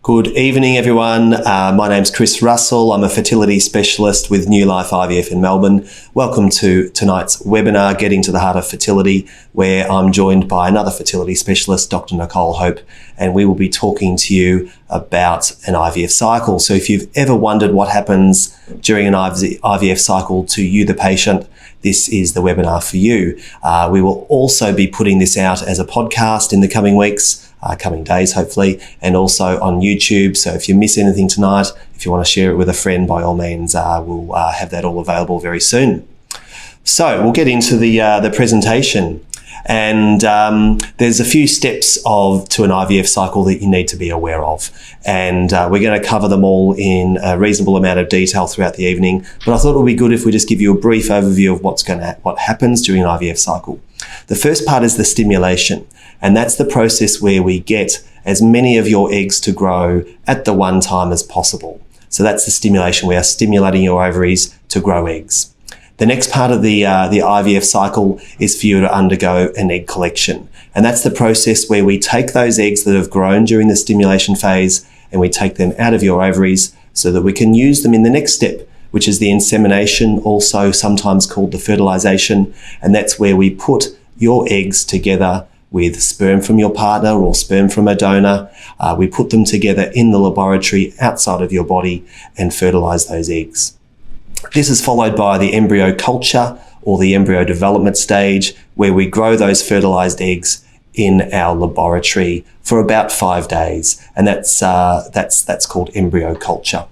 Good evening, everyone. My name's Chris Russell. I'm a fertility specialist with Newlife IVF in Melbourne. Welcome to tonight's webinar, Getting to the Heart of Fertility, where I'm joined by another fertility specialist, Dr. Nicole Hope, and we will be talking to you about an IVF cycle. So if you've ever wondered what happens during an IVF cycle to you, the patient, this is the webinar for you. We will also be putting this out as a podcast in the coming weeks, coming days hopefully, and also on YouTube. So if you miss anything tonight, if you want to share it with a friend, by all means, we'll have that all available very soon. So we'll get into the presentation. And there's a few steps to an IVF cycle that you need to be aware of. And we're going to cover them all in a reasonable amount of detail throughout the evening. But I thought it would be good if we just give you a brief overview of what happens during an IVF cycle. The first part is the stimulation. And that's the process where we get as many of your eggs to grow at the one time as possible. So that's the stimulation. We are stimulating your ovaries to grow eggs. The next part of the IVF cycle is for you to undergo an egg collection. And that's the process where we take those eggs that have grown during the stimulation phase and we take them out of your ovaries so that we can use them in the next step, which is the insemination, also sometimes called the fertilization. And that's where we put your eggs together with sperm from your partner or sperm from a donor. We put them together in the laboratory outside of your body and fertilize those eggs. This is followed by the embryo culture or the embryo development stage, where we grow those fertilized eggs in our laboratory for about 5 days. And that's called embryo culture.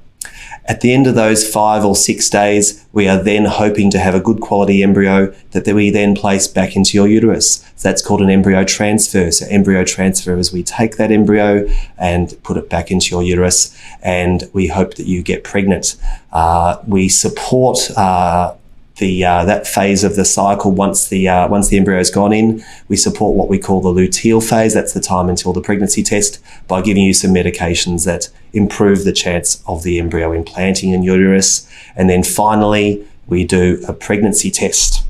At the end of those 5 or 6 days, we are then hoping to have a good quality embryo that we then place back into your uterus. So that's called an embryo transfer. So embryo transfer is we take that embryo and put it back into your uterus, and we hope that you get pregnant. We support that phase of the cycle once the embryo's gone in. We support what we call the luteal phase. That's the time until the pregnancy test, by giving you some medications that improve the chance of the embryo implanting in your uterus. And then finally, we do a pregnancy test.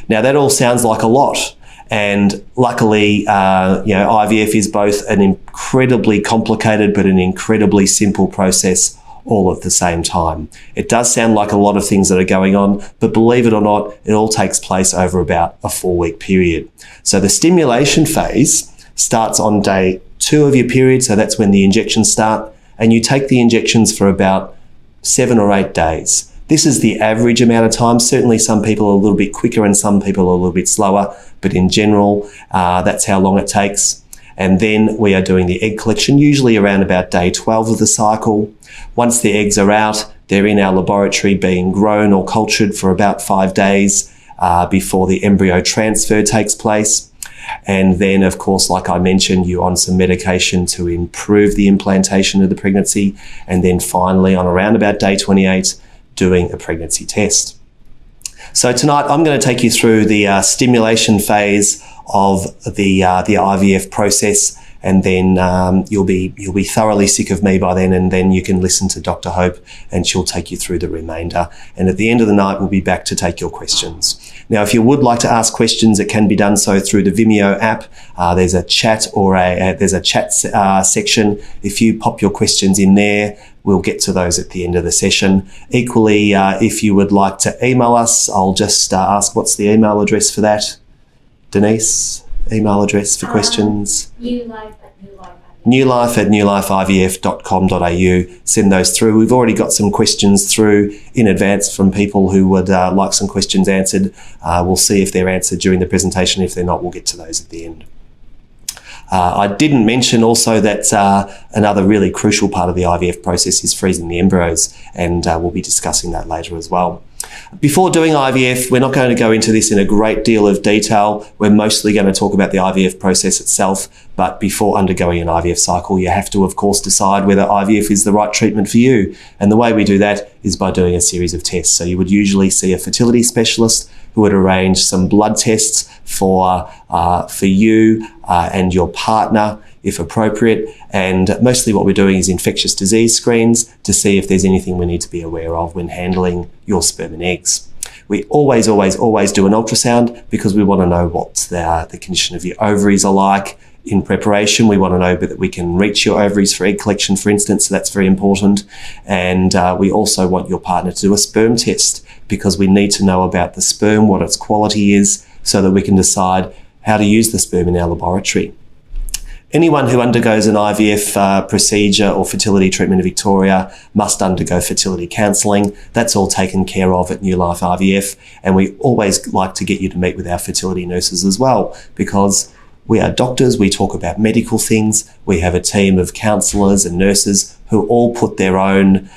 Now that all sounds like a lot. And luckily, IVF is both an incredibly complicated but an incredibly simple process all at the same time. It does sound like a lot of things that are going on, but believe it or not, it all takes place over about a 4-week period. So the stimulation phase starts on day 2 of your period, so that's when the injections start, and you take the injections for about 7 or 8 days. This is the average amount of time. Certainly some people are a little bit quicker and some people are a little bit slower, but in general, that's how long it takes. And then we are doing the egg collection, usually around about day 12 of the cycle. Once the eggs are out, they're in our laboratory being grown or cultured for about 5 days before the embryo transfer takes place. And then, of course, like I mentioned, you're on some medication to improve the implantation of the pregnancy. And then finally, on around about day 28, doing a pregnancy test. So tonight, I'm going to take you through the stimulation phase of the IVF process, and then you'll be thoroughly sick of me by then, and then you can listen to Dr. Hope and she'll take you through the remainder. And at the end of the night, we'll be back to take your questions. Now, if you would like to ask questions, it can be done so through the Vimeo app. There's a chat section. If you pop your questions in there, we'll get to those at the end of the session. Equally, if you would like to email us, I'll just ask, what's the email address for that? Denise, email address for questions? Newlife@newlifeivf.com.au. Send those through. We've already got some questions through in advance from people who would like some questions answered. We'll see if they're answered during the presentation. If they're not, we'll get to those at the end. I didn't mention also that another really crucial part of the IVF process is freezing the embryos, and we'll be discussing that later as well. Before doing IVF, we're not going to go into this in a great deal of detail. We're mostly going to talk about the IVF process itself, but before undergoing an IVF cycle, you have to, of course, decide whether IVF is the right treatment for you. And the way we do that is by doing a series of tests. So you would usually see a fertility specialist who would arrange some blood tests for you and your partner, if appropriate. And mostly what we're doing is infectious disease screens to see if there's anything we need to be aware of when handling your sperm and eggs. We always do an ultrasound because we want to know what the condition of your ovaries are like, in preparation. We want to know that we can reach your ovaries for egg collection, for instance, so that's very important. And we also want your partner to do a sperm test, because we need to know about the sperm, what its quality is, so that we can decide how to use the sperm in our laboratory. Anyone who undergoes an IVF procedure or fertility treatment in Victoria must undergo fertility counselling. That's all taken care of at Newlife IVF, and we always like to get you to meet with our fertility nurses as well, because we are doctors, we talk about medical things. We have a team of counsellors and nurses who all put their own,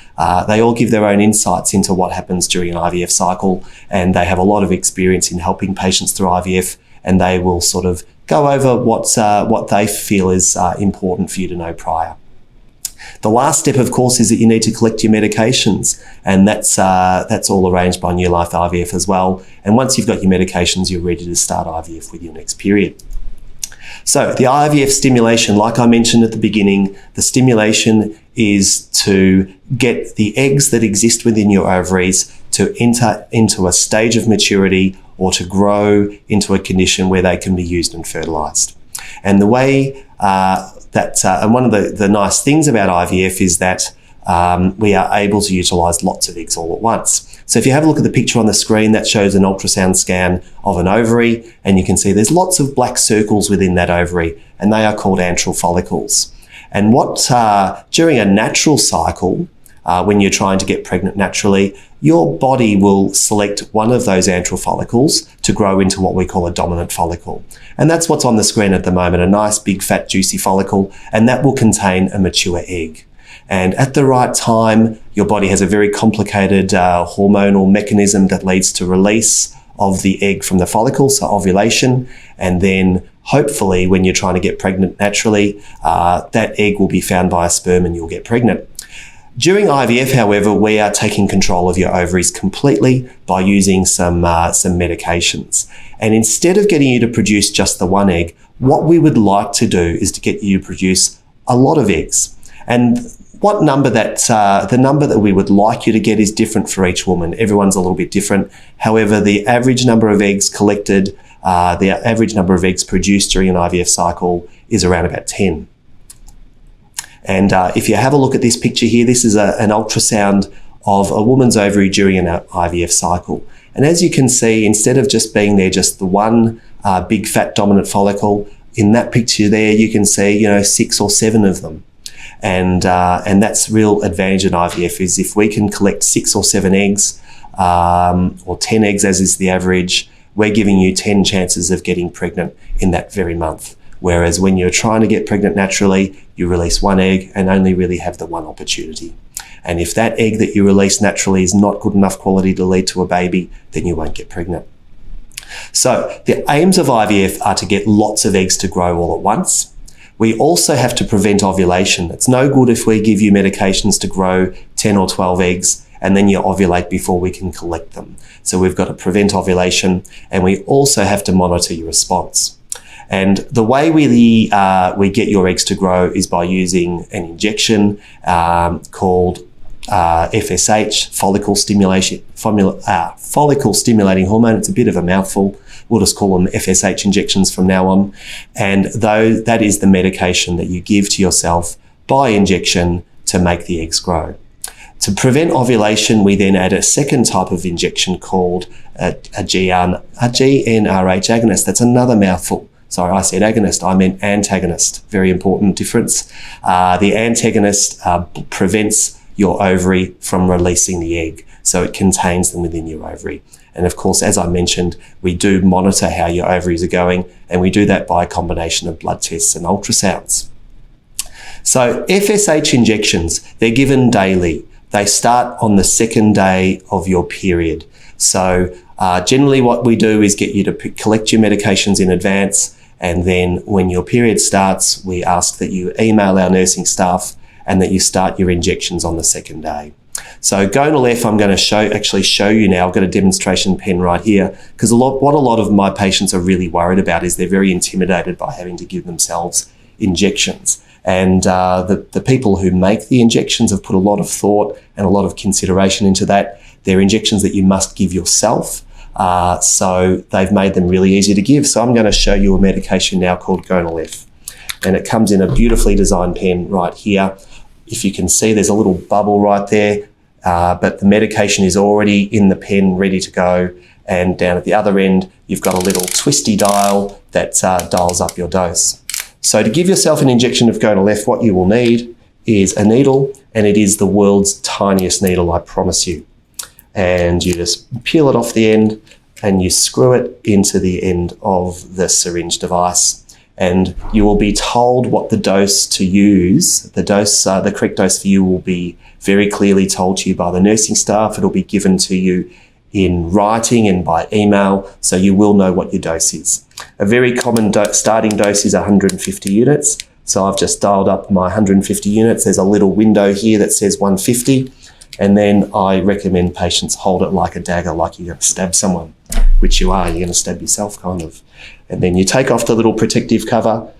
they all give their own insights into what happens during an IVF cycle, and they have a lot of experience in helping patients through IVF, and they will sort of go over what they feel is important for you to know prior. The last step, of course, is that you need to collect your medications, and that's all arranged by Newlife IVF as well. And once you've got your medications, you're ready to start IVF with your next period. So the IVF stimulation, like I mentioned at the beginning, the stimulation is to get the eggs that exist within your ovaries to enter into a stage of maturity or to grow into a condition where they can be used and fertilised. And the way and one of the nice things about IVF is that we are able to utilise lots of eggs all at once. So if you have a look at the picture on the screen, that shows an ultrasound scan of an ovary, and you can see there's lots of black circles within that ovary, and they are called antral follicles. And during a natural cycle, when you're trying to get pregnant naturally, your body will select one of those antral follicles to grow into what we call a dominant follicle. And that's what's on the screen at the moment, a nice big fat juicy follicle, and that will contain a mature egg. And at the right time, your body has a very complicated hormonal mechanism that leads to release of the egg from the follicle, so ovulation. And then hopefully when you're trying to get pregnant naturally, that egg will be found by a sperm and you'll get pregnant. During IVF, however, we are taking control of your ovaries completely by using some medications. And instead of getting you to produce just the one egg, what we would like to do is to get you to produce a lot of eggs. And the number that we would like you to get is different for each woman. Everyone's a little bit different. However, the average number of eggs collected, the average number of eggs produced during an IVF cycle is around about 10. And if you have a look at this picture here, this is an ultrasound of a woman's ovary during an IVF cycle. And as you can see, instead of just being there, just the one big fat dominant follicle, in that picture there, you can see, 6 or 7 of them. And that's real advantage in IVF, is if we can collect 6 or 7 eggs, or 10 eggs as is the average, we're giving you 10 chances of getting pregnant in that very month. Whereas when you're trying to get pregnant naturally, you release 1 egg and only really have the one opportunity. And if that egg that you release naturally is not good enough quality to lead to a baby, then you won't get pregnant. So the aims of IVF are to get lots of eggs to grow all at once. We also have to prevent ovulation. It's no good if we give you medications to grow 10 or 12 eggs and then you ovulate before we can collect them. So we've got to prevent ovulation, and we also have to monitor your response. And the way we get your eggs to grow is by using an injection called FSH, follicle stimulating hormone. It's a bit of a mouthful. We'll just call them FSH injections from now on. And that is the medication that you give to yourself by injection to make the eggs grow. To prevent ovulation, we then add a second type of injection called a GnRH agonist. That's another mouthful. Sorry, I said agonist, I meant antagonist. Very important difference. The antagonist prevents your ovary from releasing the egg, so it contains them within your ovary. And of course, as I mentioned, we do monitor how your ovaries are going, and we do that by a combination of blood tests and ultrasounds. So FSH injections, they're given daily. They start on the second day of your period. So generally what we do is get you to collect your medications in advance, and then when your period starts, we ask that you email our nursing staff and that you start your injections on the second day. So gonal F, I'm going to show you now. I've got a demonstration pen right here, because what a lot of my patients are really worried about is they're very intimidated by having to give themselves injections. And the people who make the injections have put a lot of thought and a lot of consideration into that. They're injections that you must give yourself. So they've made them really easy to give. So I'm going to show you a medication now called gonal F. and it comes in a beautifully designed pen right here. If you can see, there's a little bubble right there, but the medication is already in the pen, ready to go. And down at the other end, you've got a little twisty dial that dials up your dose. So to give yourself an injection of gonal F, what you will need is a needle, and it is the world's tiniest needle, I promise you. And you just peel it off the end and you screw it into the end of the syringe device. And you will be told what the dose to use. The correct dose for you will be very clearly told to you by the nursing staff. It'll be given to you in writing and by email, so you will know what your dose is. A very common starting dose is 150 units. So I've just dialed up my 150 units. There's a little window here that says 150. And then I recommend patients hold it like a dagger, like you're going to stab someone, which you are. You're going to stab yourself, kind of. And then you take off the little protective cover,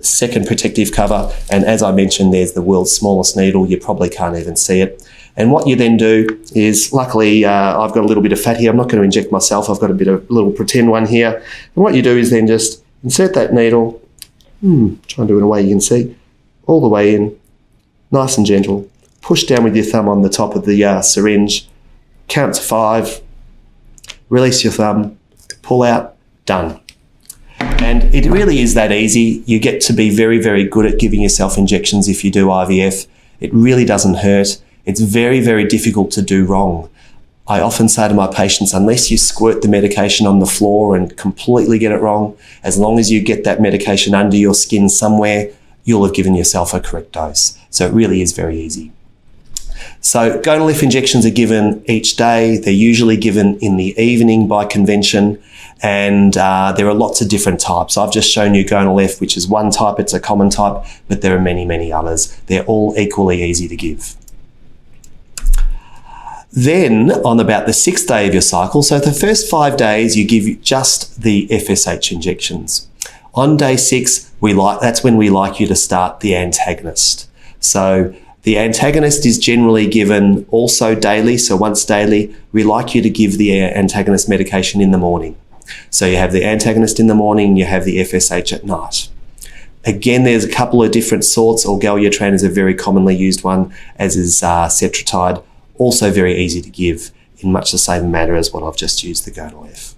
second protective cover, and as I mentioned, there's the world's smallest needle. You probably can't even see it. And what you then do is, luckily, I've got a little bit of fat here. I'm not going to inject myself. I've got a little pretend one here. And what you do is then just insert that needle, try and do it in a way you can see, all the way in, nice and gentle. Push down with your thumb on the top of the syringe, count to 5, release your thumb, pull out, done. And it really is that easy. You get to be very, very good at giving yourself injections if you do IVF. It really doesn't hurt. It's very, very difficult to do wrong. I often say to my patients, unless you squirt the medication on the floor and completely get it wrong, as long as you get that medication under your skin somewhere, you'll have given yourself a correct dose. So it really is very easy. So gonal F injections are given each day. They're usually given in the evening by convention, and there are lots of different types. I've just shown you gonal F, which is one type. It's a common type, but there are many, many others. They're all equally easy to give. Then on about the 6th day of your cycle, so the first 5 days you give just the FSH injections. On day 6, that's when we like you to start the antagonist. So the antagonist is generally given also daily, so once daily. We like you to give the antagonist medication in the morning. So you have the antagonist in the morning, you have the FSH at night. Again, there's a couple of different sorts. Orgalutran is a very commonly used one, as is Cetrotide. Also very easy to give in much the same manner as what I've just used, the gonal F.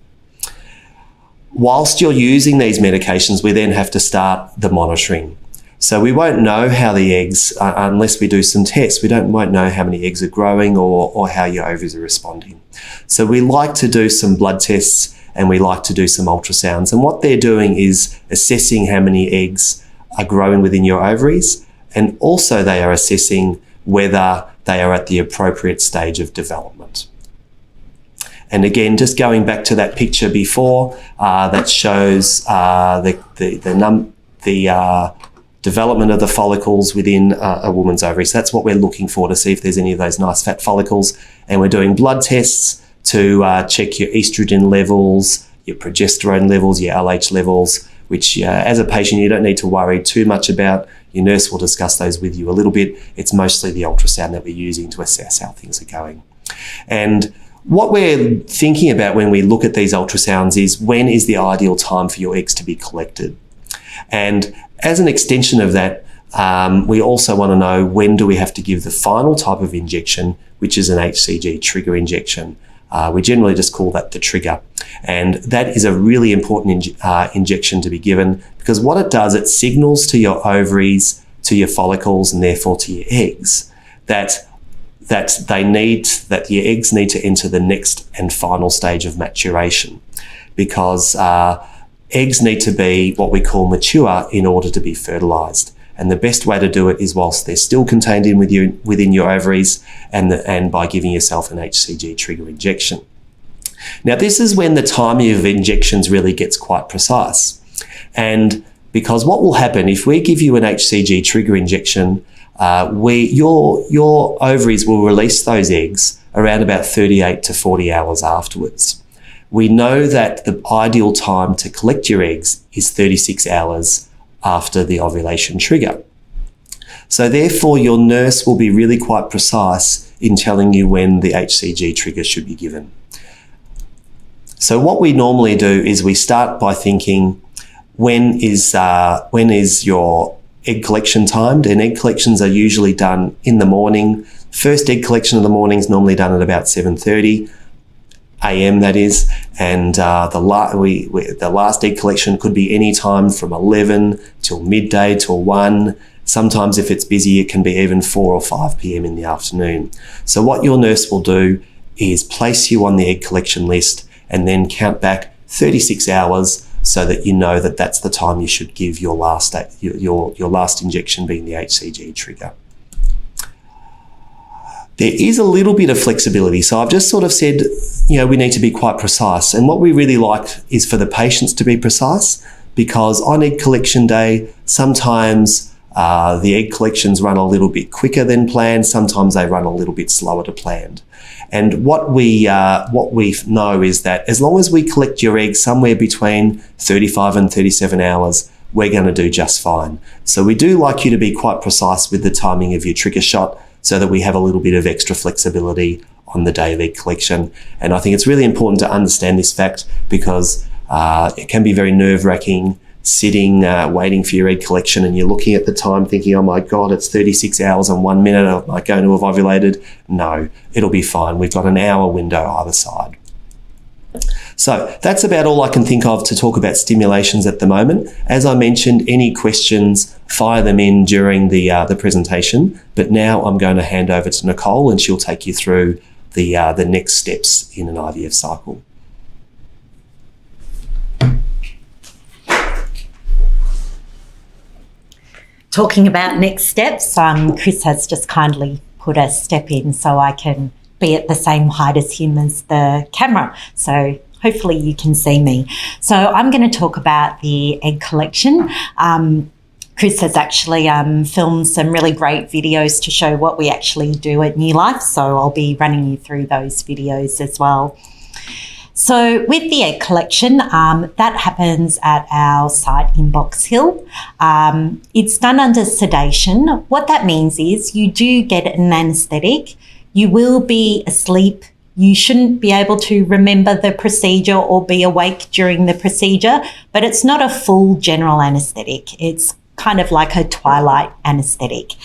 Whilst you're using these medications, we then have to start the monitoring. So we won't know how the eggs, unless we do some tests, won't know how many eggs are growing or how your ovaries are responding. So we like to do some blood tests and we like to do some ultrasounds. And what they're doing is assessing how many eggs are growing within your ovaries, and also they are assessing whether they are at the appropriate stage of development. And again, just going back to that picture before, that shows the development of the follicles within a woman's ovaries. So that's what we're looking for, to see if there's any of those nice fat follicles. And we're doing blood tests to check your estrogen levels, your progesterone levels, your LH levels, which as a patient you don't need to worry too much about. Your nurse will discuss those with you a little bit. It's mostly the ultrasound that we're using to assess how things are going. And what we're thinking about when we look at these ultrasounds is, when is the ideal time for your eggs to be collected? And as an extension of that, we also want to know, when do we have to give the final type of injection, which is an HCG trigger injection. We generally just call that the trigger. And that is a really important injection to be given, because what it does, it signals to your ovaries, to your follicles, and therefore to your eggs, that your eggs need to enter the next and final stage of maturation, because eggs need to be what we call mature in order to be fertilized. And the best way to do it is whilst they're still contained within your ovaries, and by giving yourself an HCG trigger injection. Now, this is when the timing of injections really gets quite precise. And because what will happen if we give you an HCG trigger injection, your ovaries will release those eggs around about 38 to 40 hours afterwards. We know that the ideal time to collect your eggs is 36 hours after the ovulation trigger. So therefore, your nurse will be really quite precise in telling you when the HCG trigger should be given. So what we normally do is we start by thinking, when is your egg collection timed? And egg collections are usually done in the morning. First egg collection of the morning is normally done at about 7:30 a.m. that is, and the last egg collection could be any time from 11 till midday till 1. Sometimes if it's busy, it can be even 4 or 5 p.m. in the afternoon. So what your nurse will do is place you on the egg collection list and then count back 36 hours so that you know that that's the time you should give your last injection, being the HCG trigger. There is a little bit of flexibility. So I've just sort of said, we need to be quite precise. And what we really like is for the patients to be precise, because on egg collection day, sometimes the egg collections run a little bit quicker than planned. Sometimes they run a little bit slower to planned. And what we know is that as long as we collect your eggs somewhere between 35 and 37 hours, we're going to do just fine. So we do like you to be quite precise with the timing of your trigger shot so that we have a little bit of extra flexibility on the day of egg collection. And I think it's really important to understand this fact, because it can be very nerve-wracking sitting, waiting for your egg collection, and you're looking at the time thinking, oh my God, it's 36 hours and 1 minute, am I going to have ovulated? No, it'll be fine. We've got an hour window either side. So that's about all I can think of to talk about stimulations at the moment. As I mentioned, any questions, fire them in during the presentation. But now I'm going to hand over to Nicole, and she'll take you through the next steps in an IVF cycle. Talking about next steps, Chris has just kindly put a step in so I can be at the same height as him as the camera. So hopefully you can see me. So I'm going to talk about the egg collection. Chris has actually filmed some really great videos to show what we actually do at Newlife. So I'll be running you through those videos as well. So with the egg collection, that happens at our site in Box Hill. It's done under sedation. What that means is you do get an anaesthetic. You will be asleep. You shouldn't be able to remember the procedure or be awake during the procedure, but it's not a full general anaesthetic. It's kind of like a twilight anaesthetic.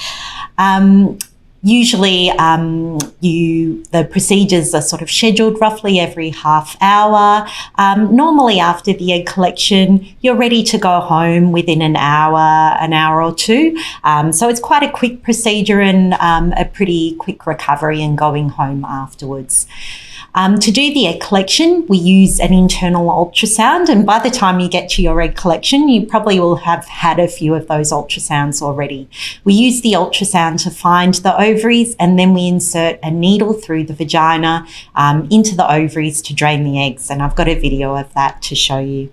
Usually the procedures are sort of scheduled roughly every half hour. Normally after the egg collection, you're ready to go home within an hour or two. So it's quite a quick procedure and a pretty quick recovery and going home afterwards. To do the egg collection, we use an internal ultrasound, and by the time you get to your egg collection, you probably will have had a few of those ultrasounds already. We use the ultrasound to find the ovaries, and then we insert a needle through the vagina into the ovaries to drain the eggs, and I've got a video of that to show you.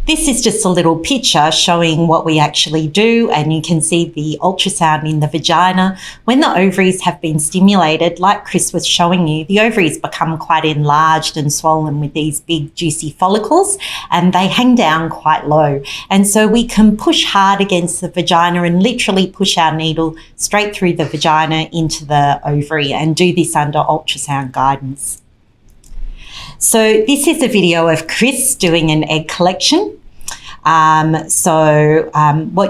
This is just a little picture showing what we actually do, and you can see the ultrasound in the vagina. When the ovaries have been stimulated, like Chris was showing you, the ovaries become quite enlarged and swollen with these big juicy follicles, and they hang down quite low. And so we can push hard against the vagina and literally push our needle straight through the vagina into the ovary, and do this under ultrasound guidance. So this is a video of Chris doing an egg collection. What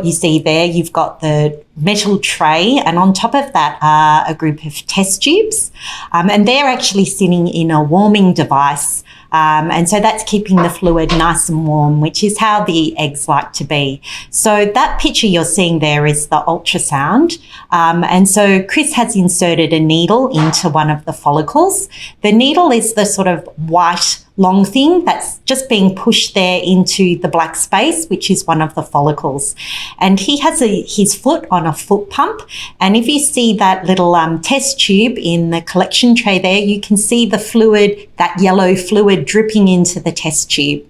you see there, you've got the metal tray, and on top of that are a group of test tubes, and they're actually sitting in a warming device. And so that's keeping the fluid nice and warm, which is how the eggs like to be. So that picture you're seeing there is the ultrasound. And so Chris has inserted a needle into one of the follicles. The needle is the sort of white long thing that's just being pushed there into the black space, which is one of the follicles. And he has his foot on a foot pump. And if you see that little test tube in the collection tray there, you can see the fluid, that yellow fluid dripping into the test tube.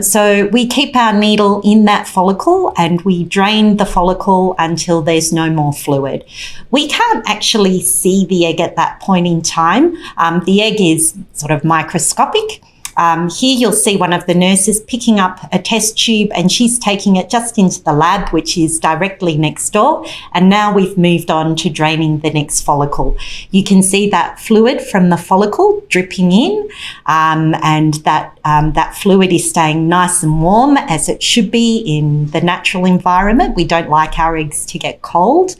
So we keep our needle in that follicle and we drain the follicle until there's no more fluid. We can't actually see the egg at that point in time. The egg is sort of microscopic. Here you'll see one of the nurses picking up a test tube, and she's taking it just into the lab, which is directly next door. And now we've moved on to draining the next follicle. You can see that fluid from the follicle dripping in, and that fluid is staying nice and warm, as it should be in the natural environment. We don't like our eggs to get cold.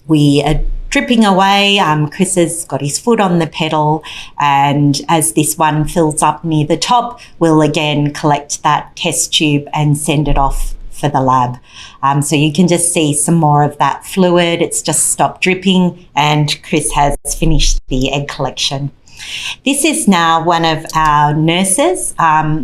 We are dripping away. Chris has got his foot on the pedal, and as this one fills up near the top, we'll again collect that test tube and send it off for the lab. So you can just see some more of that fluid. It's just stopped dripping, and Chris has finished the egg collection. This is now one of our nurses,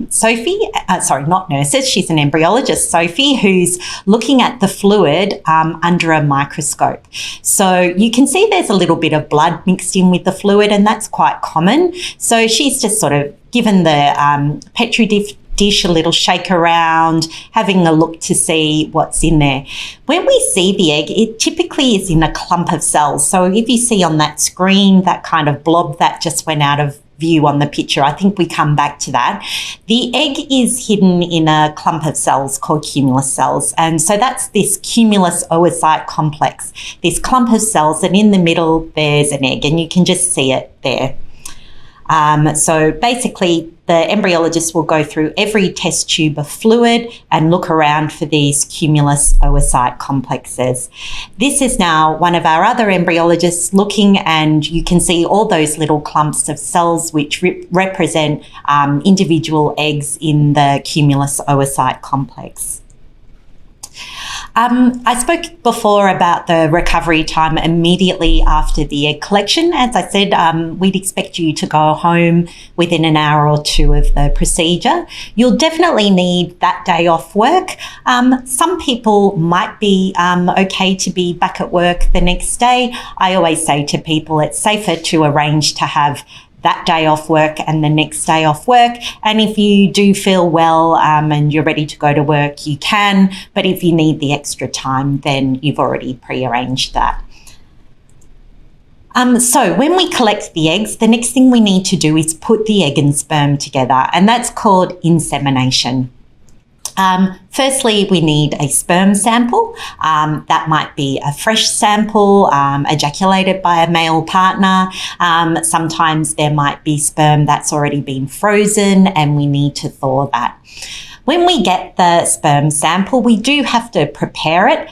Sophie, not nurses, she's an embryologist, Sophie, who's looking at the fluid under a microscope. So you can see there's a little bit of blood mixed in with the fluid, and that's quite common. So she's just sort of given the Petri dish a little shake around, having a look to see what's in there. When we see the egg, it typically is in a clump of cells. So if you see on that screen, that kind of blob that just went out of view on the picture, I think we come back to that. The egg is hidden in a clump of cells called cumulus cells. And so that's this cumulus oocyte complex, this clump of cells, and in the middle there's an egg, and you can just see it there. So basically, the embryologist will go through every test tube of fluid and look around for these cumulus oocyte complexes. This is now one of our other embryologists looking, and you can see all those little clumps of cells which represent individual eggs in the cumulus oocyte complex. I spoke before about the recovery time immediately after the egg collection. As I said, we'd expect you to go home within an hour or two of the procedure. You'll definitely need that day off work. Some people might be okay to be back at work the next day. I always say to people it's safer to arrange to have that day off work and the next day off work. And if you do feel well and you're ready to go to work, you can. But if you need the extra time, then you've already pre-arranged that. So when we collect the eggs, the next thing we need to do is put the egg and sperm together, and that's called insemination. Firstly, we need a sperm sample. That might be a fresh sample, ejaculated by a male partner. Sometimes there might be sperm that's already been frozen, and we need to thaw that. When we get the sperm sample, we do have to prepare it.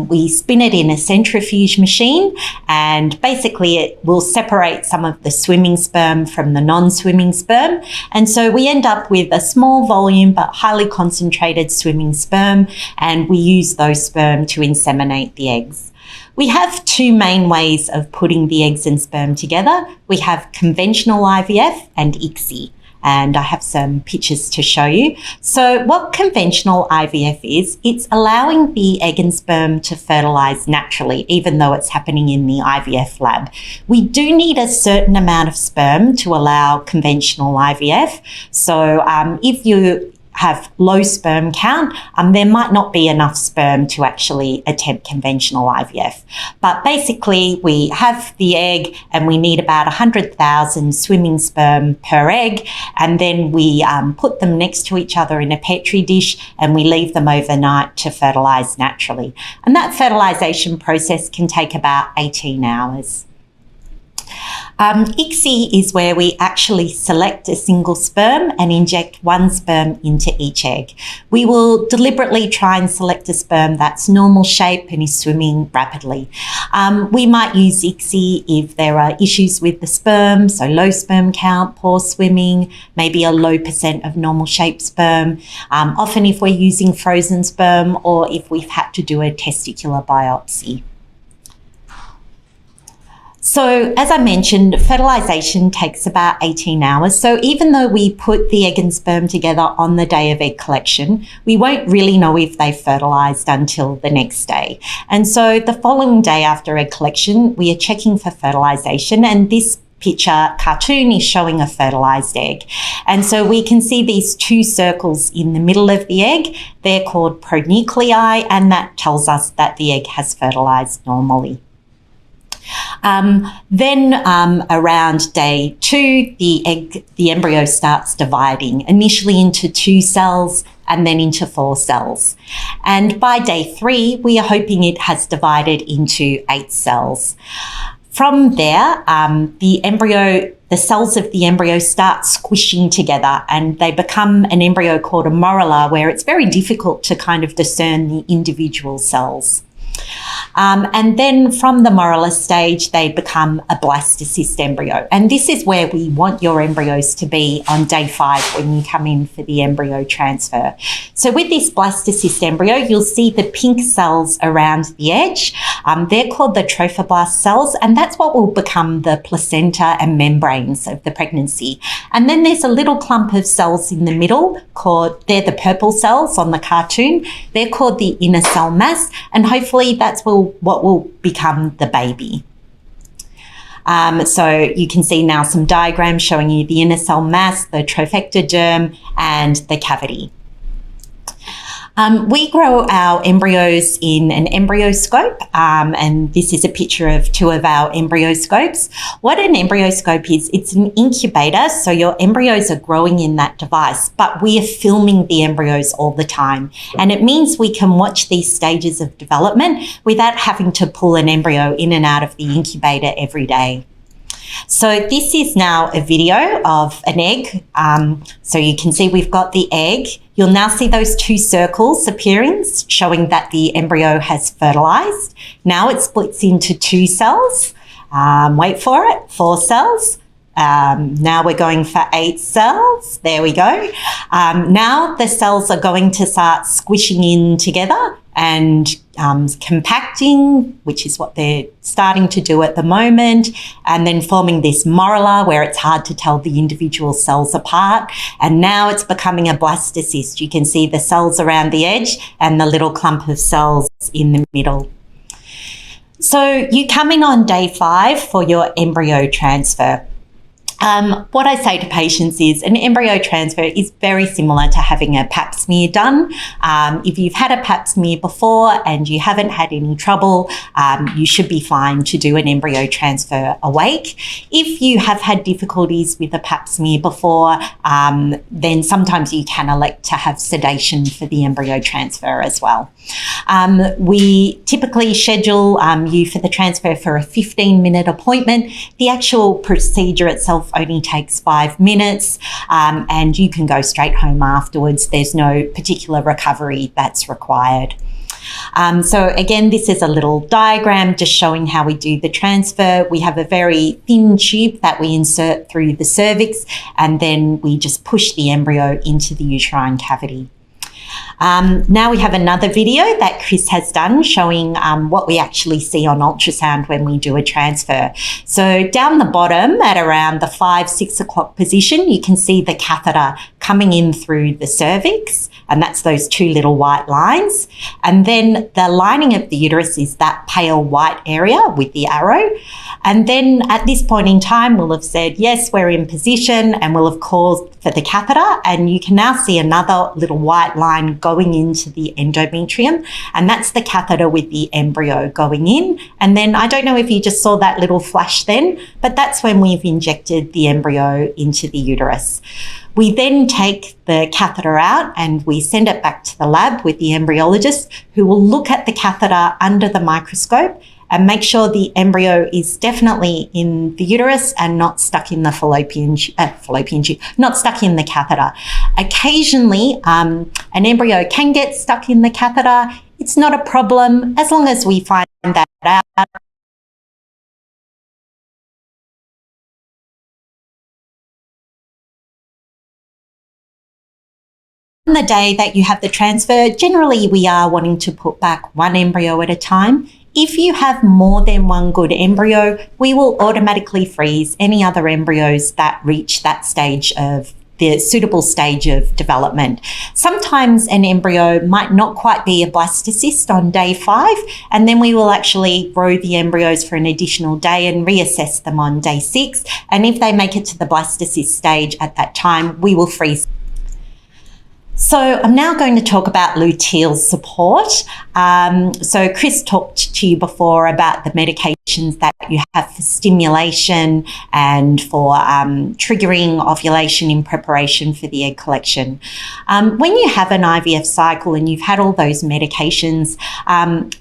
We spin it in a centrifuge machine, and basically it will separate some of the swimming sperm from the non-swimming sperm. And so we end up with a small volume but highly concentrated swimming sperm, and we use those sperm to inseminate the eggs. We have two main ways of putting the eggs and sperm together. We have conventional IVF and ICSI. And I have some pictures to show you. So what conventional IVF is, it's allowing the egg and sperm to fertilise naturally, even though it's happening in the IVF lab. We do need a certain amount of sperm to allow conventional IVF. So if you have low sperm count, there might not be enough sperm to actually attempt conventional IVF. But basically, we have the egg and we need about 100,000 swimming sperm per egg, and then we put them next to each other in a Petri dish and we leave them overnight to fertilise naturally. And that fertilisation process can take about 18 hours. ICSI is where we actually select a single sperm and inject one sperm into each egg. We will deliberately try and select a sperm that's normal shape and is swimming rapidly. We might use ICSI if there are issues with the sperm, so low sperm count, poor swimming, maybe a low % of normal shape sperm. Often if we're using frozen sperm, or if we've had to do a testicular biopsy. So as I mentioned, fertilisation takes about 18 hours. So even though we put the egg and sperm together on the day of egg collection, we won't really know if they fertilised until the next day. And so the following day after egg collection, we are checking for fertilisation, and this picture cartoon is showing a fertilised egg. And so we can see these two circles in the middle of the egg. They're called pronuclei, and that tells us that the egg has fertilised normally. Then around day 2, the embryo starts dividing, initially into 2 cells and then into 4 cells. And by day 3, we are hoping it has divided into 8 cells. From there, the cells of the embryo start squishing together and they become an embryo called a morula, where it's very difficult to kind of discern the individual cells. And then from the morula stage, they become a blastocyst embryo. And this is where we want your embryos to be on day 5 when you come in for the embryo transfer. So with this blastocyst embryo, you'll see the pink cells around the edge. They're called the trophoblast cells, and that's what will become the placenta and membranes of the pregnancy. And then there's a little clump of cells in the middle they're the purple cells on the cartoon. They're called the inner cell mass, and hopefully that's what will become the baby. So you can see now some diagrams showing you the inner cell mass, the trophectoderm, and the cavity. We grow our embryos in an embryoscope, and this is a picture of 2 of our embryoscopes. What an embryoscope is, it's an incubator, so your embryos are growing in that device, but we are filming the embryos all the time. And it means we can watch these stages of development without having to pull an embryo in and out of the incubator every day. So this is now a video of an egg. So you can see we've got the egg. You'll now see those 2 circles appearing, showing that the embryo has fertilized. Now it splits into 2 cells. Wait for it, 4 cells. Now we're going for 8 cells. There we go. Now the cells are going to start squishing in together and compacting, which is what they're starting to do at the moment, and then forming this morula where it's hard to tell the individual cells apart. And now it's becoming a blastocyst. You can see the cells around the edge and the little clump of cells in the middle. So you come in on day 5 for your embryo transfer. What I say to patients is an embryo transfer is very similar to having a pap smear done. If you've had a pap smear before and you haven't had any trouble, you should be fine to do an embryo transfer awake. If you have had difficulties with a pap smear before, then sometimes you can elect to have sedation for the embryo transfer as well. We typically schedule you for the transfer for a 15-minute appointment. The actual procedure itself only takes 5 minutes, and you can go straight home afterwards. There's no particular recovery that's required. So again, this is a little diagram just showing how we do the transfer. We have a very thin tube that we insert through the cervix, and then we just push the embryo into the uterine cavity. Now we have another video that Chris has done showing what we actually see on ultrasound when we do a transfer. So down the bottom at around the 5-6 o'clock position, you can see the catheter coming in through the cervix, and that's those 2 little white lines. And then the lining of the uterus is that pale white area with the arrow. And then at this point in time, we'll have said, yes, we're in position, and we'll have called for the catheter. And you can now see another little white line going into the endometrium, and that's the catheter with the embryo going in. And then I don't know if you just saw that little flash then, but that's when we've injected the embryo into the uterus. We then take the catheter out and we send it back to the lab with the embryologist, who will look at the catheter under the microscope and make sure the embryo is definitely in the uterus and not stuck in the fallopian tube, not stuck in the catheter. Occasionally, an embryo can get stuck in the catheter. It's not a problem as long as we find that out. On the day that you have the transfer, generally we are wanting to put back 1 embryo at a time. If you have more than 1 good embryo, we will automatically freeze any other embryos that reach that stage of the suitable stage of development. Sometimes an embryo might not quite be a blastocyst on day 5, and then we will actually grow the embryos for an additional day and reassess them on day 6. And if they make it to the blastocyst stage at that time, we will freeze. So I'm now going to talk about luteal support. So Chris talked to you before about the medications that you have for stimulation and for triggering ovulation in preparation for the egg collection. When you have an IVF cycle and you've had all those medications,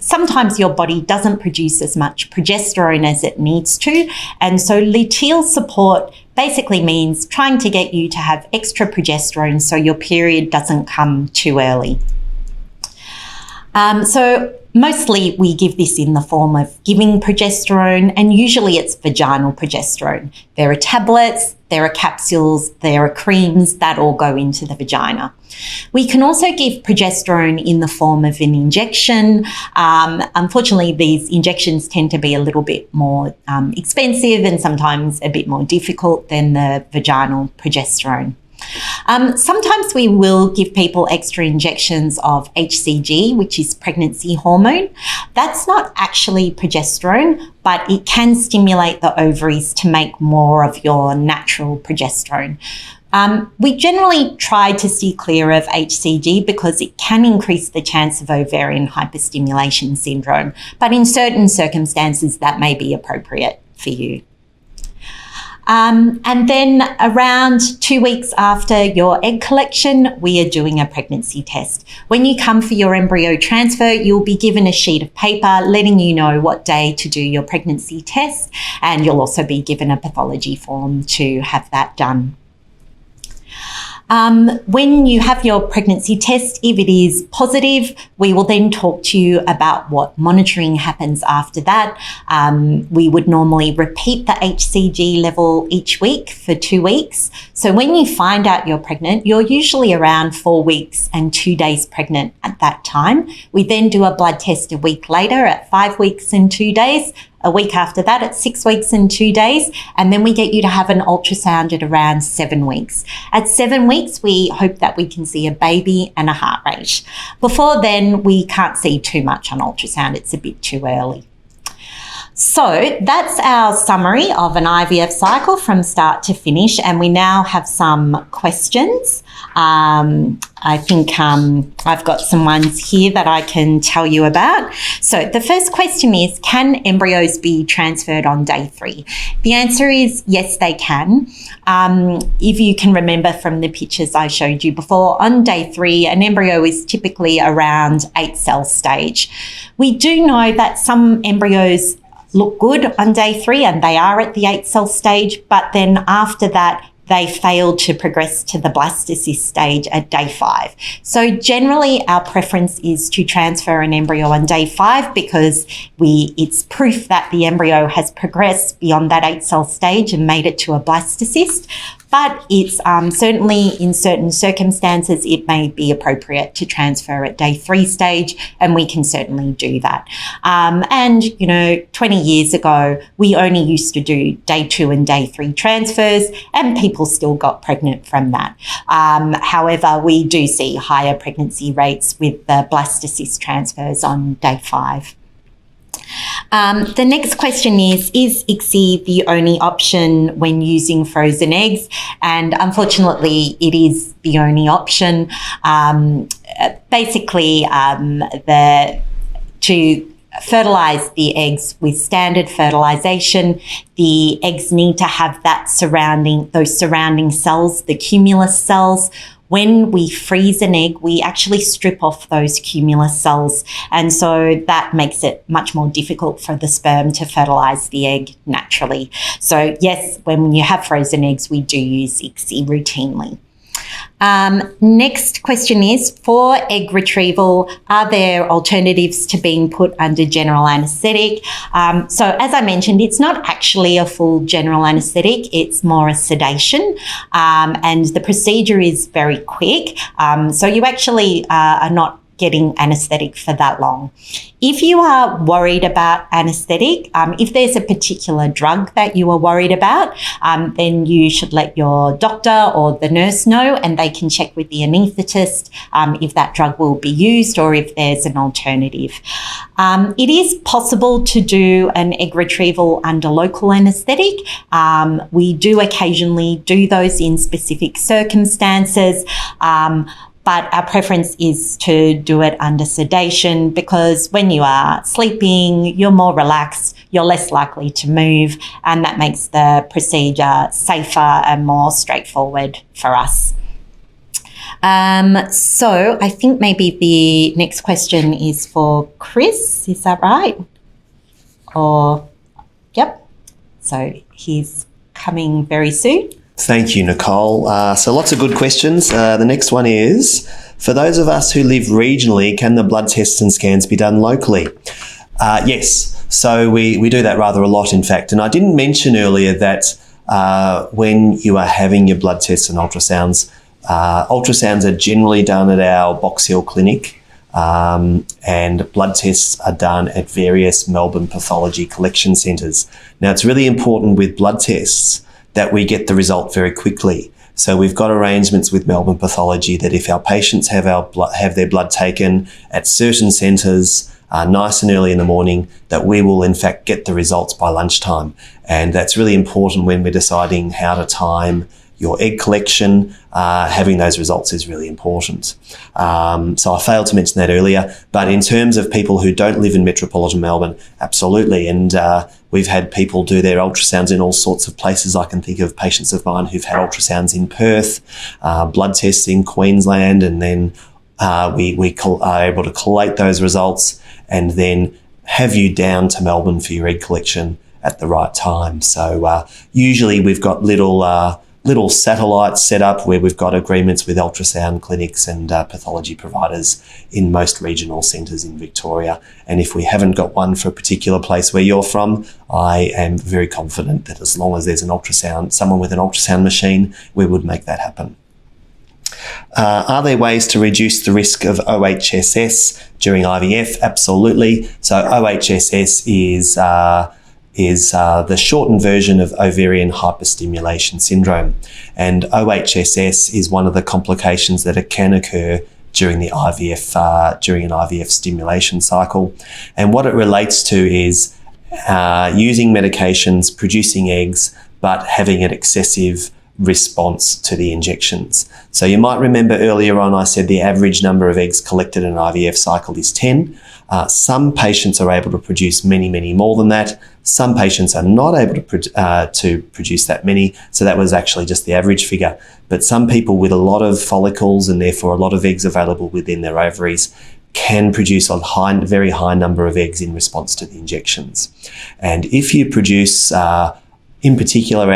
sometimes your body doesn't produce as much progesterone as it needs to. And so luteal support basically means trying to get you to have extra progesterone so your period doesn't come too early. So mostly we give this in the form of giving progesterone, and usually it's vaginal progesterone. There are tablets, there are capsules, there are creams that all go into the vagina. We can also give progesterone in the form of an injection. Unfortunately, these injections tend to be a little bit more expensive and sometimes a bit more difficult than the vaginal progesterone. Sometimes we will give people extra injections of HCG, which is pregnancy hormone. That's not actually progesterone, but it can stimulate the ovaries to make more of your natural progesterone. We generally try to steer clear of HCG because it can increase the chance of ovarian hyperstimulation syndrome, but in certain circumstances that may be appropriate for you. And then around 2 weeks after your egg collection, we are doing a pregnancy test. When you come for your embryo transfer, you'll be given a sheet of paper letting you know what day to do your pregnancy test, and you'll also be given a pathology form to have that done. When you have your pregnancy test, if it is positive, we will then talk to you about what monitoring happens after that. We would normally repeat the HCG level each week for 2 weeks. So when you find out you're pregnant, you're usually around 4 weeks and 2 days pregnant at that time. We then do a blood test a week later at 5 weeks and 2 days. A week after that at 6 weeks and 2 days, and then we get you to have an ultrasound at around 7 weeks. At 7 weeks, we hope that we can see a baby and a heart rate. Before then, we can't see too much on ultrasound. It's a bit too early. So that's our summary of an IVF cycle from start to finish, and we now have some questions. I think I've got some ones here that I can tell you about. So the first question is, can embryos be transferred on day 3? The answer is yes, they can. If you can remember from the pictures I showed you before, on day 3, an embryo is typically around 8-cell stage. We do know that some embryos look good on day 3 and they are at the 8-cell stage, but then after that, they fail to progress to the blastocyst stage at day 5. So generally our preference is to transfer an embryo on day 5 because it's proof that the embryo has progressed beyond that 8-cell stage and made it to a blastocyst. But it's certainly in certain circumstances, it may be appropriate to transfer at day 3 stage, and we can certainly do that. And, 20 years ago, we only used to do day 2 and day 3 transfers, and people still got pregnant from that. However, we do see higher pregnancy rates with the blastocyst transfers on day 5. The next question is ICSI the only option when using frozen eggs? And unfortunately, it is the only option. To fertilize the eggs with standard fertilization, the eggs need to have those surrounding cells, the cumulus cells. When we freeze an egg, we actually strip off those cumulus cells, and so that makes it much more difficult for the sperm to fertilize the egg naturally. So yes, when you have frozen eggs, we do use ICSI routinely. Next question is, for egg retrieval, are there alternatives to being put under general anaesthetic? So as I mentioned, it's not actually a full general anaesthetic, it's more a sedation, and the procedure is very quick. So you actually are not getting anaesthetic for that long. If you are worried about anaesthetic, if there's a particular drug that you are worried about, then you should let your doctor or the nurse know, and they can check with the anaesthetist if that drug will be used or if there's an alternative. It is possible to do an egg retrieval under local anaesthetic. We do occasionally do those in specific circumstances. but our preference is to do it under sedation, because when you are sleeping, you're more relaxed, you're less likely to move, and that makes the procedure safer and more straightforward for us. So I think maybe the next question is for Chris, is that right? Yep. So he's coming very soon. Thank you, Nicole. So lots of good questions. The next one is, for those of us who live regionally, can the blood tests and scans be done locally? Yes. So we do that rather a lot, in fact. And I didn't mention earlier that when you are having your blood tests and ultrasounds are generally done at our Box Hill clinic, and blood tests are done at various Melbourne pathology collection centres. Now, it's really important with blood tests that we get the result very quickly. So we've got arrangements with Melbourne Pathology that if our patients have their blood taken at certain centres nice and early in the morning, that we will in fact get the results by lunchtime. And that's really important when we're deciding how to time your egg collection. Having those results is really important. So I failed to mention that earlier, but in terms of people who don't live in metropolitan Melbourne, absolutely. And we've had people do their ultrasounds in all sorts of places. I can think of patients of mine who've had ultrasounds in Perth, blood tests in Queensland, and then we are able to collate those results and then have you down to Melbourne for your egg collection at the right time. So usually we've got little satellites set up where we've got agreements with ultrasound clinics and pathology providers in most regional centres in Victoria. And if we haven't got one for a particular place where you're from, I am very confident that as long as there's someone with an ultrasound machine, we would make that happen. Are there ways to reduce the risk of OHSS during IVF? Absolutely. So OHSS is the shortened version of ovarian hyperstimulation syndrome. And OHSS is one of the complications that can occur during an IVF stimulation cycle. And what it relates to is using medications, producing eggs, but having an excessive response to the injections. So you might remember earlier on I said the average number of eggs collected in an IVF cycle is 10. Some patients are able to produce many, many more than that. Some patients are not able to produce that many, so that was actually just the average figure. But some people with a lot of follicles and therefore a lot of eggs available within their ovaries can produce a very high number of eggs in response to the injections. And if you produce in particular,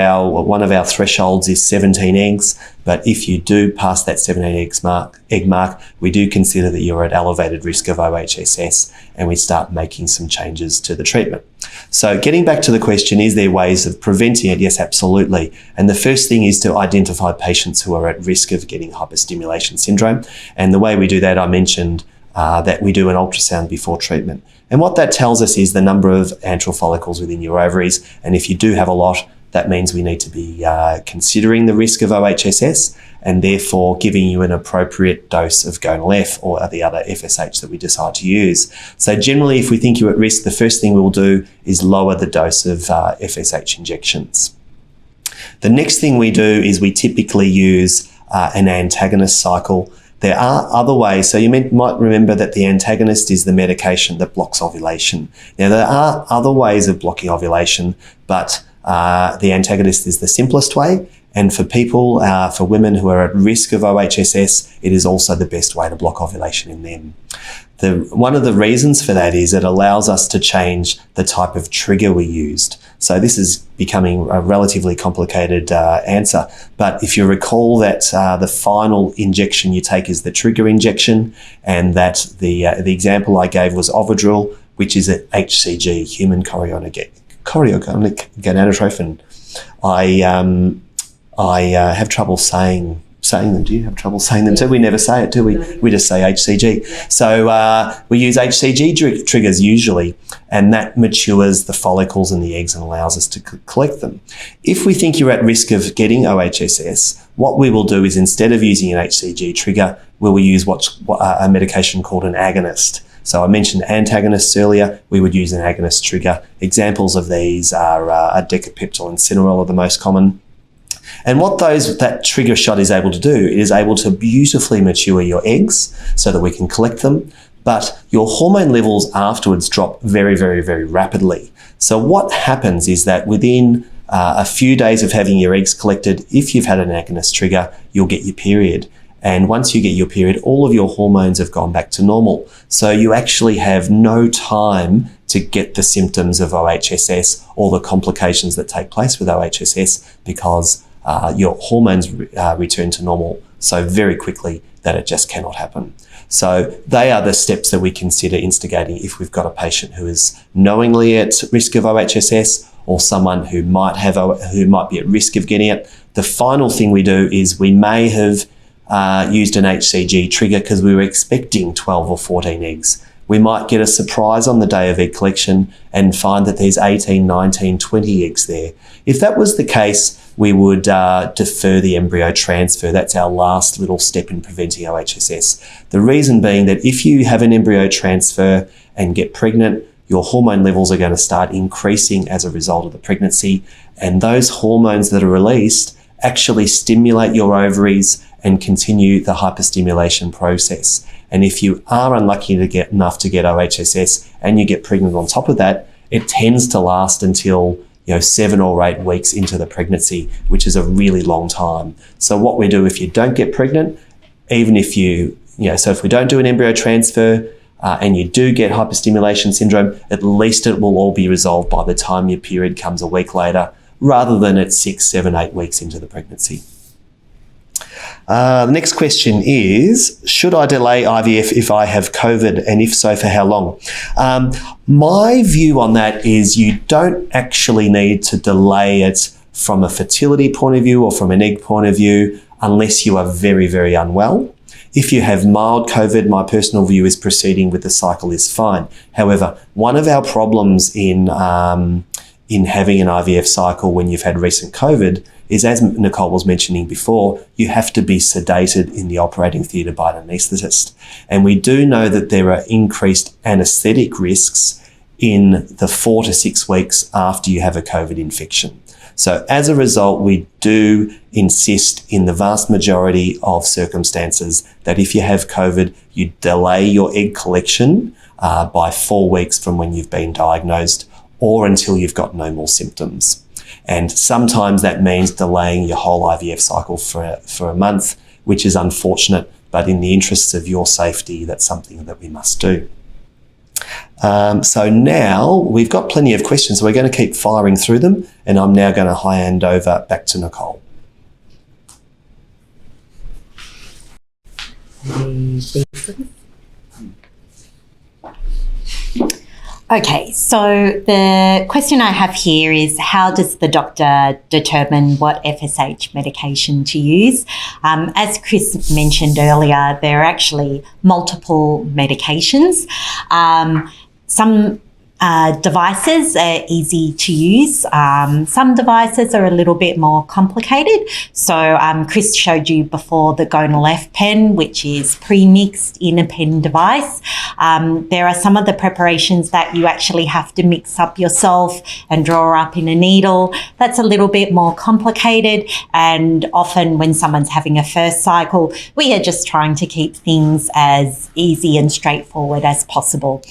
one of our thresholds is 17 eggs, but if you do pass that 17 egg mark, we do consider that you're at elevated risk of OHSS, and we start making some changes to the treatment. So getting back to the question, is there ways of preventing it? Yes, absolutely. And the first thing is to identify patients who are at risk of getting hyperstimulation syndrome. And the way we do that, I mentioned that we do an ultrasound before treatment. And what that tells us is the number of antral follicles within your ovaries. And if you do have a lot, that means we need to be considering the risk of OHSS and therefore giving you an appropriate dose of gonal F or the other FSH that we decide to use. So generally, if we think you're at risk, the first thing we'll do is lower the dose of FSH injections. The next thing we do is we typically use an antagonist cycle. There are other ways. So you might remember that the antagonist is the medication that blocks ovulation. Now, there are other ways of blocking ovulation, but the antagonist is the simplest way. And for people, for women who are at risk of OHSS, it is also the best way to block ovulation in them. One of the reasons for that is it allows us to change the type of trigger we used. So this is becoming a relatively complicated answer. But if you recall that the final injection you take is the trigger injection, and that the example I gave was Ovidrel, which is an HCG, human chorionic gonadotrophin. I have trouble saying them. Do you have trouble saying them too? We never say it, do we? No. We just say HCG. Yeah. So we use HCG triggers usually, and that matures the follicles and the eggs and allows us to collect them. If we think you're at risk of getting OHSS, what we will do is instead of using an HCG trigger, we will use a medication called an agonist. So I mentioned antagonists earlier. We would use an agonist trigger. Examples of these are decapeptyl and cineral are the most common. And what that trigger shot is able to do, it is able to beautifully mature your eggs so that we can collect them, but your hormone levels afterwards drop very, very, very rapidly. So what happens is that within a few days of having your eggs collected, if you've had an agonist trigger, you'll get your period. And once you get your period, all of your hormones have gone back to normal. So you actually have no time to get the symptoms of OHSS or the complications that take place with OHSS because your hormones return to normal so very quickly that it just cannot happen. So they are the steps that we consider instigating if we've got a patient who is knowingly at risk of OHSS or someone who might be at risk of getting it. The final thing we do is we may have used an HCG trigger because we were expecting 12 or 14 eggs. We might get a surprise on the day of egg collection and find that there's 18, 19, 20 eggs there. If that was the case, we would defer the embryo transfer. That's our last little step in preventing OHSS. The reason being that if you have an embryo transfer and get pregnant, your hormone levels are going to start increasing as a result of the pregnancy, and those hormones that are released actually stimulate your ovaries and continue the hyperstimulation process. And if you are unlucky to get OHSS and you get pregnant on top of that, it tends to last until 7 or 8 weeks into the pregnancy, which is a really long time. So what we do if you don't get pregnant, even if if we don't do an embryo transfer and you do get hyperstimulation syndrome, at least it will all be resolved by the time your period comes a week later, rather than at 6, 7, 8 weeks into the pregnancy. The next question is, should I delay IVF if I have COVID, and if so, for how long? My view on that is you don't actually need to delay it from a fertility point of view or from an egg point of view unless you are very, very unwell. If you have mild COVID, my personal view is proceeding with the cycle is fine. However, one of our problems in having an IVF cycle when you've had recent COVID is, as Nicole was mentioning before, you have to be sedated in the operating theatre by an anaesthetist. And we do know that there are increased anaesthetic risks in the 4 to 6 weeks after you have a COVID infection. So as a result, we do insist in the vast majority of circumstances that if you have COVID, you delay your egg collection by 4 weeks from when you've been diagnosed, or until you've got no more symptoms. And sometimes that means delaying your whole IVF cycle for a month, which is unfortunate, but in the interests of your safety, that's something that we must do. So now we've got plenty of questions, so we're going to keep firing through them, and I'm now going to hand over back to Nicole. Okay, so the question I have here is, how does the doctor determine what FSH medication to use? As Chris mentioned earlier, there are actually multiple medications. Some devices are easy to use. Some devices are a little bit more complicated. So Chris showed you before the gonal F pen, which is pre-mixed in a pen device. There are some of the preparations that you actually have to mix up yourself and draw up in a needle. That's a little bit more complicated. And often when someone's having a first cycle, we are just trying to keep things as easy and straightforward as possible.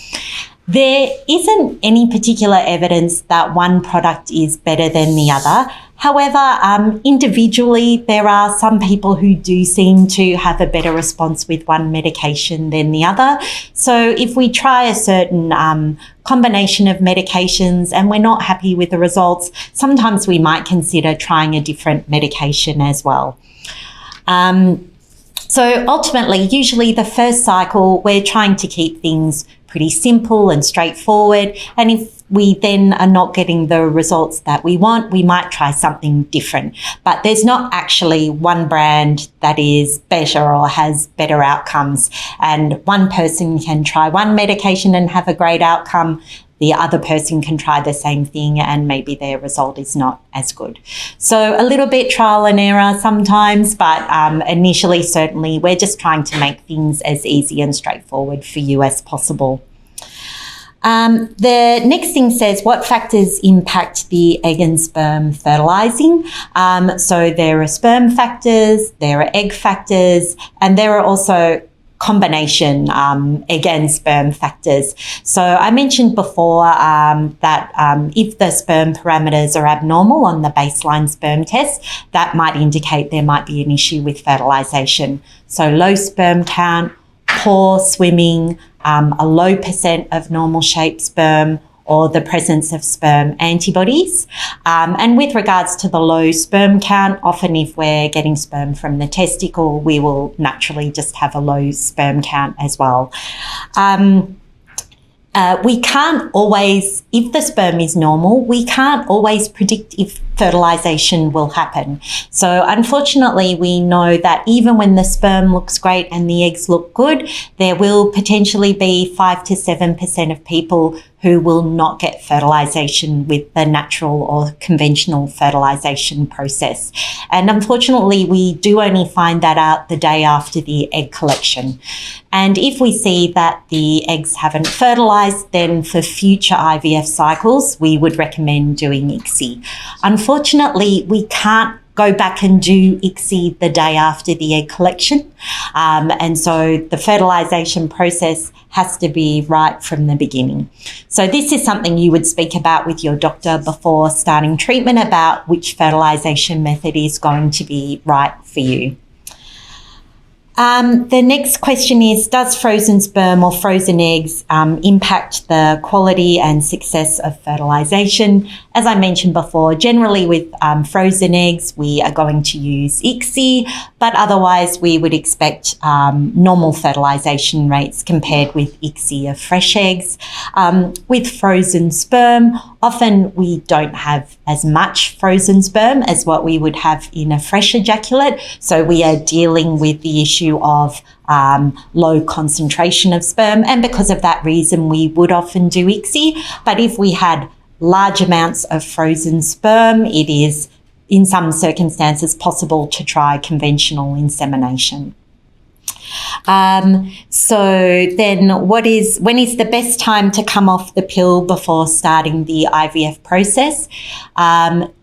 There isn't any particular evidence that one product is better than the other. However, individually, there are some people who do seem to have a better response with one medication than the other. So if we try a certain combination of medications and we're not happy with the results, sometimes we might consider trying a different medication as well. So ultimately, usually the first cycle, we're trying to keep things pretty simple and straightforward. And if we then are not getting the results that we want, we might try something different. But there's not actually one brand that is better or has better outcomes. And one person can try one medication and have a great outcome. The other person can try the same thing and maybe their result is not as good. So a little bit trial and error sometimes, but initially, certainly, we're just trying to make things as easy and straightforward for you as possible. The next thing says, what factors impact the egg and sperm fertilizing? So there are sperm factors, there are egg factors, and there are also combination egg and sperm factors. So I mentioned before that if the sperm parameters are abnormal on the baseline sperm test, that might indicate there might be an issue with fertilization. So low sperm count, poor swimming, a low percent of normal shaped sperm, or the presence of sperm antibodies. And with regards to the low sperm count, often if we're getting sperm from the testicle, we will naturally just have a low sperm count as well. We can't always, if the sperm is normal, we can't always predict if fertilization will happen. So unfortunately, we know that even when the sperm looks great and the eggs look good, there will potentially be 5 to 7% of people who will not get fertilization with the natural or conventional fertilization process. And unfortunately, we do only find that out the day after the egg collection. And if we see that the eggs haven't fertilized, then for future IVF cycles, we would recommend doing ICSI. Unfortunately, we can't go back and do ICSI the day after the egg collection. And so the fertilization process has to be right from the beginning. So this is something you would speak about with your doctor before starting treatment about which fertilization method is going to be right for you. The next question is, does frozen sperm or frozen eggs impact the quality and success of fertilization? As I mentioned before, generally with frozen eggs, we are going to use ICSI, but otherwise we would expect normal fertilization rates compared with ICSI of fresh eggs. With frozen sperm, often we don't have as much frozen sperm as what we would have in a fresh ejaculate, so we are dealing with the issue of low concentration of sperm, and because of that reason we would often do ICSI. But if we had large amounts of frozen sperm, it is in some circumstances possible to try conventional insemination. So then when is the best time to come off the pill before starting the IVF process?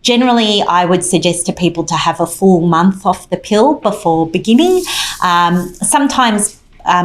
Generally, I would suggest to people to have a full month off the pill before beginning. Sometimes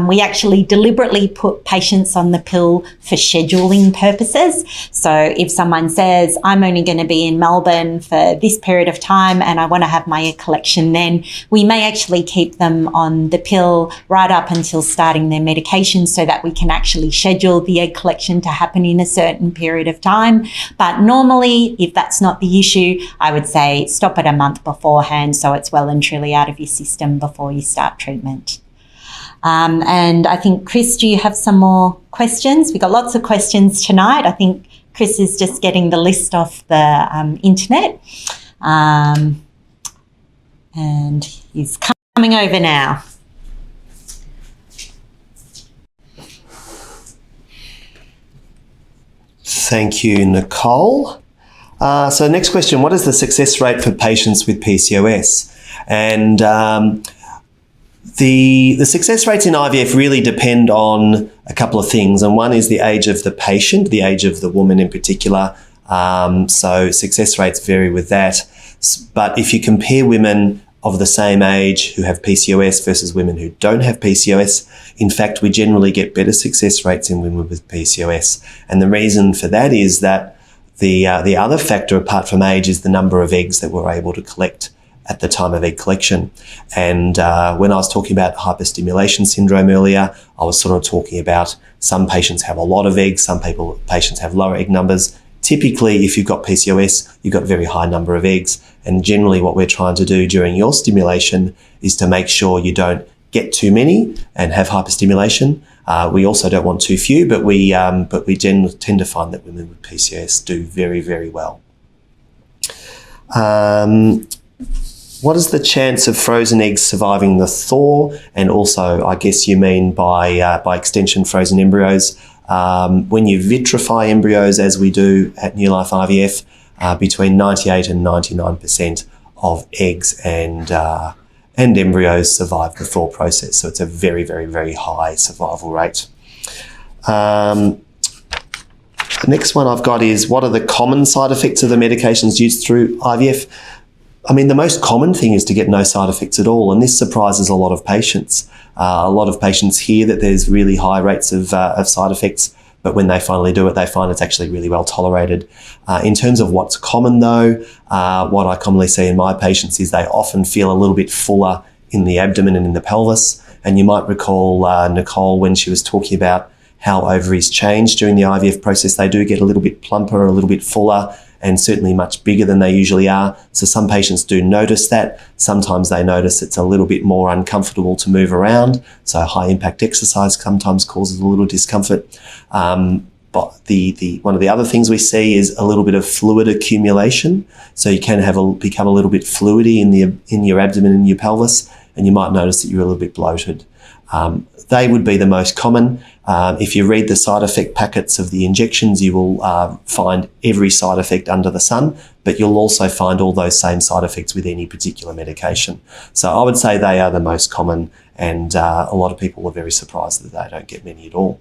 we actually deliberately put patients on the pill for scheduling purposes. So if someone says, I'm only going to be in Melbourne for this period of time and I want to have my egg collection then, we may actually keep them on the pill right up until starting their medication so that we can actually schedule the egg collection to happen in a certain period of time. But normally, if that's not the issue, I would say stop it a month beforehand so it's well and truly out of your system before you start treatment. And I think, Chris, do you have some more questions? We've got lots of questions tonight. I think Chris is just getting the list off the internet. And he's coming over now. Thank you, Nicole. So next question, what is the success rate for patients with PCOS? And the success rates in IVF really depend on a couple of things, and one is the age of the patient, the age of the woman in particular. So success rates vary with that. But if you compare women of the same age who have PCOS versus women who don't have PCOS, in fact, we generally get better success rates in women with PCOS. And the reason for that is that the other factor apart from age is the number of eggs that we're able to collect at the time of egg collection. And when I was talking about hyperstimulation syndrome earlier, I was sort of talking about some patients have a lot of eggs, some patients have lower egg numbers. Typically, if you've got PCOS, you've got a very high number of eggs. And generally what we're trying to do during your stimulation is to make sure you don't get too many and have hyperstimulation. We also don't want too few, but we tend to find that women with PCOS do very, very well. What is the chance of frozen eggs surviving the thaw? And also, I guess you mean by extension, frozen embryos. When you vitrify embryos, as we do at Newlife IVF, between 98 and 99% of eggs and embryos survive the thaw process. So it's a very, very, very high survival rate. The next one I've got is, what are the common side effects of the medications used through IVF? I mean, the most common thing is to get no side effects at all, and this surprises a lot of patients. A lot of patients hear that there's really high rates of side effects, but when they finally do it, they find it's actually really well tolerated. In terms of what's common though, what I commonly see in my patients is they often feel a little bit fuller in the abdomen and in the pelvis. And you might recall Nicole when she was talking about how ovaries change during the IVF process. They do get a little bit plumper, a little bit fuller, and certainly much bigger than they usually are. So some patients do notice that. Sometimes they notice it's a little bit more uncomfortable to move around. So high impact exercise sometimes causes a little discomfort. But the one of the other things we see is a little bit of fluid accumulation. So you can become a little bit fluidy in your abdomen and your pelvis, and you might notice that you're a little bit bloated. They would be the most common. If you read the side effect packets of the injections, you will find every side effect under the sun, but you'll also find all those same side effects with any particular medication. So I would say they are the most common, and a lot of people are very surprised that they don't get many at all.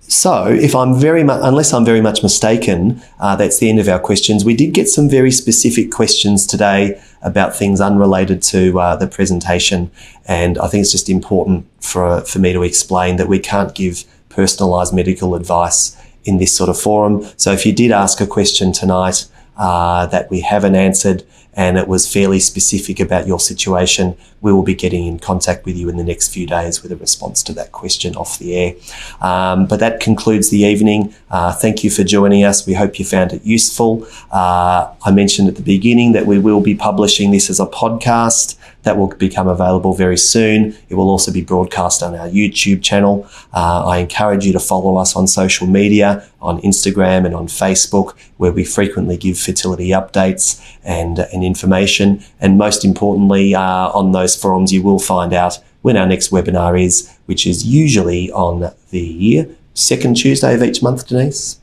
So unless I'm very much mistaken, that's the end of our questions. We did get some very specific questions today about things unrelated to the presentation, and I think it's just important for me to explain that we can't give personalised medical advice in this sort of forum. So if you did ask a question tonight that we haven't answered, and it was fairly specific about your situation, we will be getting in contact with you in the next few days with a response to that question off the air. But that concludes the evening. Thank you for joining us. We hope you found it useful. I mentioned at the beginning that we will be publishing this as a podcast that will become available very soon. It will also be broadcast on our YouTube channel. I encourage you to follow us on social media, on Instagram and on Facebook, where we frequently give fertility updates and information. And most importantly, on those forums, you will find out when our next webinar is, which is usually on the second Tuesday of each month, Denise?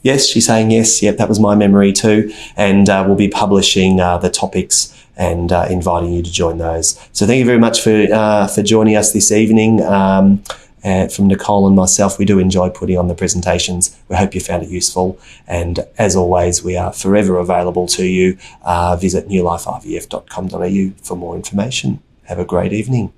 Yes, she's saying yes. Yep, that was my memory too. And we'll be publishing the topics and inviting you to join those. So thank you very much for joining us this evening. From Nicole and myself, we do enjoy putting on the presentations. We hope you found it useful. And as always, we are forever available to you. Visit newlifeivf.com.au for more information. Have a great evening.